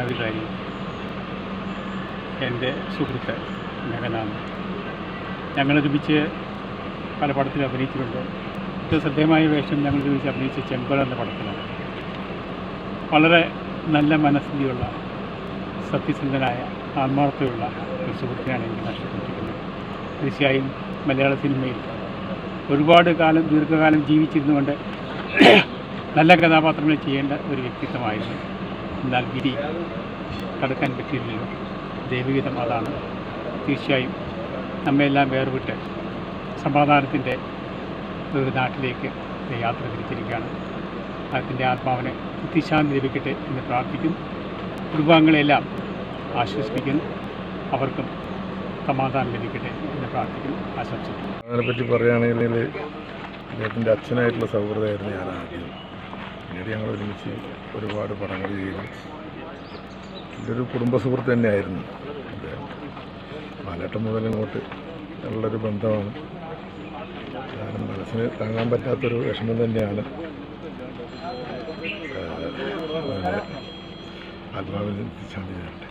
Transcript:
ഒരു കാര്യം, എൻ്റെ സുഹൃത്ത് മെഹനാണ്. ഞങ്ങളൊരുമിച്ച് പല പടത്തിൽ അഭിനയിച്ചിട്ടുണ്ട്. ഏറ്റവും ശ്രദ്ധേയമായ വേഷം ഞങ്ങളൊരുമിച്ച് അഭിനയിച്ച ചെമ്പൽ എന്ന പടത്തിലാണ്. വളരെ നല്ല മനസ്ഥിതിയുള്ള, സത്യസന്ധനായ, ആത്മാർത്ഥതയുള്ള ഒരു സുഹൃത്തിനാണ് എനിക്ക് നഷ്ടപ്പെട്ടിരിക്കുന്നത്. തീർച്ചയായും മലയാള സിനിമയിൽ ഒരുപാട് കാലം, ദീർഘകാലം ജീവിച്ചിരുന്നുകൊണ്ട് നല്ല കഥാപാത്രങ്ങൾ ചെയ്യേണ്ട ഒരു വ്യക്തിത്വമായിരുന്നു. എന്നാൽ വിധി തടുക്കാൻ പറ്റിയില്ലല്ലോ. ദൈവഗീതം അതാണ്. തീർച്ചയായും നമ്മയെല്ലാം വേർവിട്ട് സമാധാനത്തിൻ്റെ ഒരു നാട്ടിലേക്ക് യാത്ര തിരിച്ചിരിക്കുകയാണ്. അതിൻ്റെ ആത്മാവിന് നിത്യശാന്തി ലഭിക്കട്ടെ എന്ന് പ്രാർത്ഥിക്കുന്നു. കുടുംബാംഗങ്ങളെല്ലാം ആശ്വസിപ്പിക്കുന്നു. അവർക്കും സമാധാനം ലഭിക്കട്ടെ എന്ന് പ്രാർത്ഥിക്കുന്നു, ആശംസിക്കുന്നു. അതിനെപ്പറ്റി പറയുകയാണെങ്കിൽ അദ്ദേഹത്തിൻ്റെ അച്ഛനായിട്ടുള്ള സൗഹൃദമായിരുന്നു ഞാൻ ആദ്യം. പിന്നീട് ഞങ്ങൾ ഒരുമിച്ച് ഒരുപാട് പടങ്ങൾ ചെയ്തു. എൻ്റെ ഒരു കുടുംബ സുഹൃത്ത് തന്നെയായിരുന്നു അദ്ദേഹം. ബാലേട്ടൻ മുതൽ ഇങ്ങോട്ട് ഉള്ളൊരു ബന്ധമാണ്. കാരണം മനസ്സിന് താങ്ങാൻ പറ്റാത്തൊരു വിഷമം തന്നെയാണ്. ആത്മാവിൽ ശാന്തി തരട്ടെ.